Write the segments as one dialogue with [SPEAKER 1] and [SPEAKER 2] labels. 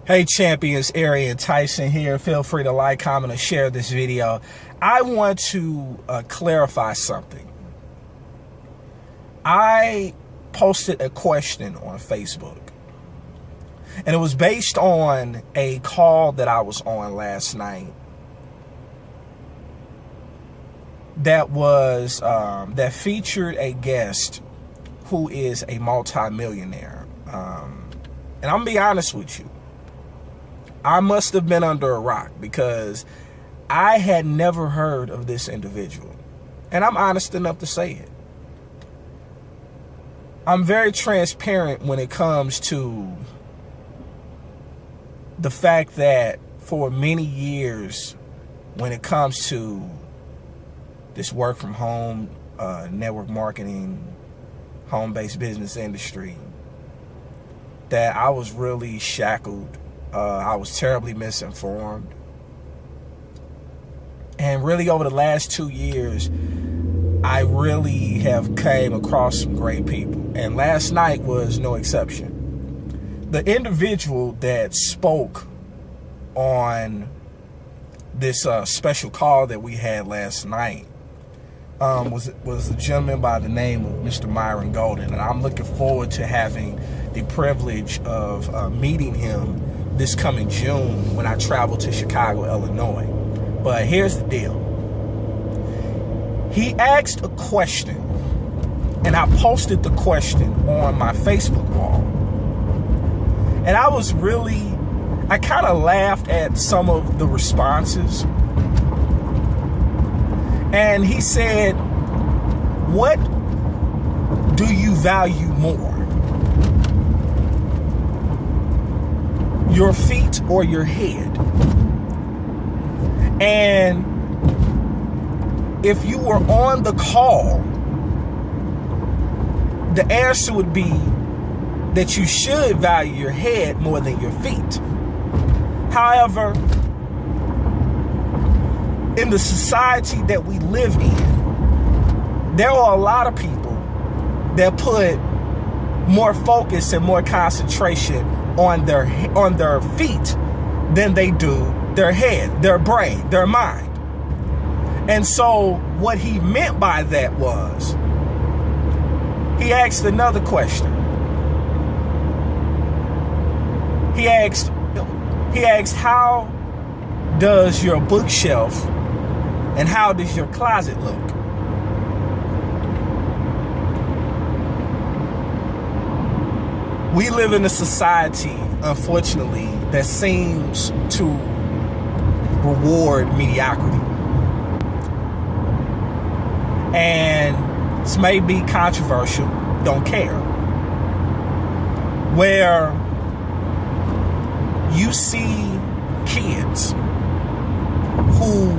[SPEAKER 1] Hey champions, Arian, Tyson here. Feel free to like, comment, and share this video. I want to clarify something. I posted a question on Facebook, and it was based on a call that I was on last night that was that featured a guest who is a multimillionaire. And I'm gonna be honest with you. I must have been under a rock because I had never heard of this individual. And I'm honest enough to say it. I'm very transparent when it comes to the fact that for many years, when it comes to this work from home, network marketing, home-based business industry, that I was really shackled. I was terribly misinformed. And really over the last 2 years, I really have came across some great people. And last night was no exception. The individual that spoke on this special call that we had last night was a gentleman by the name of Mr. Myron Golden. And I'm looking forward to having the privilege of meeting him this coming June when I travel to Chicago, Illinois. But here's the deal. He asked a question, and I posted the question on my Facebook wall. And I kind of laughed at some of the responses. And he said, "What do you value more? Your feet or your head?" And if you were on the call, the answer would be that you should value your head more than your feet. However, in the society that we live in, there are a lot of people that put more focus and more concentration on their feet than they do their head, their brain, their mind. And so what he meant by that was, he asked another question. He asked, how does your bookshelf and how does your closet look? We live in a society, unfortunately, that seems to reward mediocrity. And this may be controversial, don't care. Where you see kids who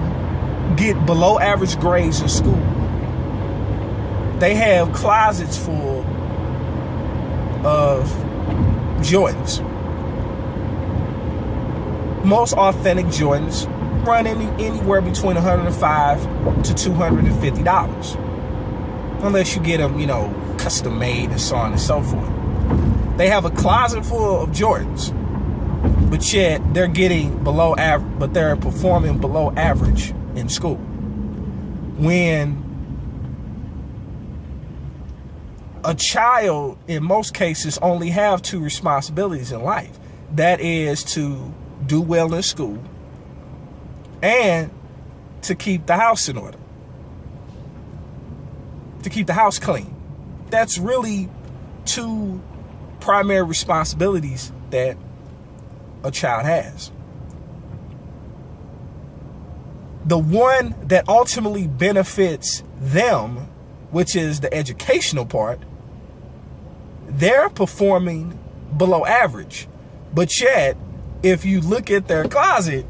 [SPEAKER 1] get below average grades in school. They have closets full of Jordans. Most authentic Jordans run anywhere between $105 to $250. Unless you get them, custom made and so on and so forth. They have a closet full of Jordans, but yet they're getting below average, but they're performing below average in school. When a child, in most cases, only have two responsibilities in life. That is to do well in school and to keep the house in order. To keep the house clean. That's really two primary responsibilities that a child has. The one that ultimately benefits them, which is the educational part, they're performing below average. But yet, if you look at their closet,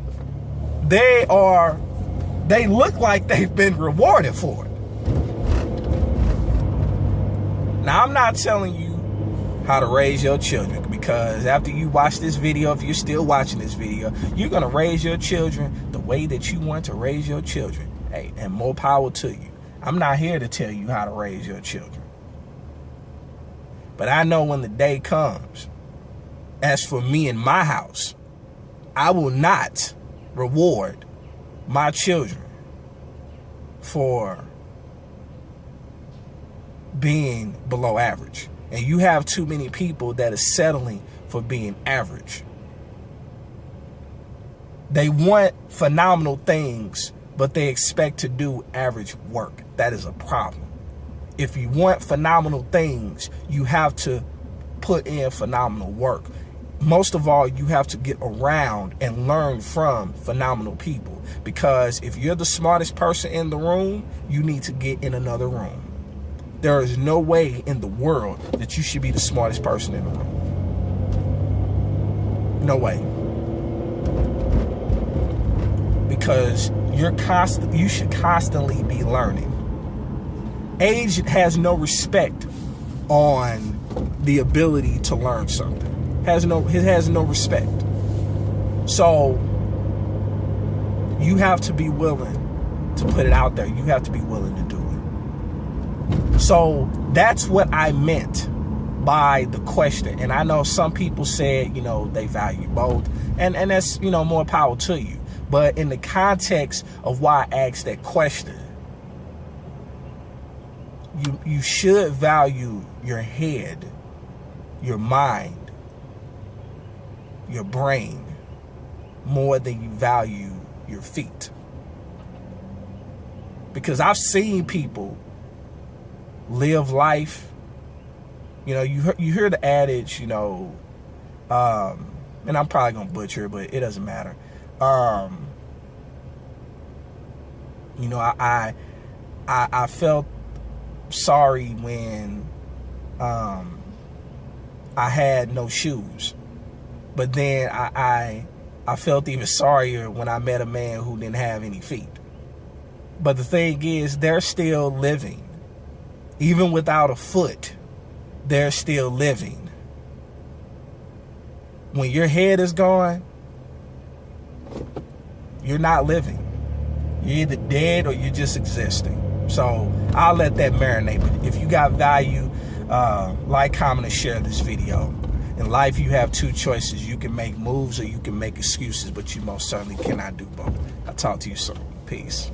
[SPEAKER 1] they look like they've been rewarded for it. Now, I'm not telling you how to raise your children, because after you watch this video, if you're still watching this video, you're going to raise your children the way that you want to raise your children. Hey, and more power to you. I'm not here to tell you how to raise your children. But I know when the day comes, as for me and my house, I will not reward my children for being below average. And you have too many people that are settling for being average. They want phenomenal things, but they expect to do average work. That is a problem. If you want phenomenal things, you have to put in phenomenal work. Most of all, you have to get around and learn from phenomenal people. Because if you're the smartest person in the room, you need to get in another room. There is no way in the world that you should be the smartest person in the room. No way. Because you should constantly be learning. Age has no respect on the ability to learn something. It has no respect. So you have to be willing to put it out there. You have to be willing to do it. So that's what I meant by the question. And I know some people said, they value both. And that's, more power to you. But in the context of why I asked that question, you should value your head, your mind, your brain more than you value your feet. Because I've seen people live life, you hear the adage, and I'm probably gonna butcher it, but it doesn't matter. I felt sorry when I had no shoes, but then I felt even sorrier when I met a man who didn't have any feet. But the thing is, they're still living. Even without a foot, they're still living. When your head is gone, you're not living. You're either dead or you're just existing. So I'll let that marinate. But if you got value, like, comment, and share this video. In life, you have two choices. You can make moves or you can make excuses, but you most certainly cannot do both. I'll talk to you soon. Peace.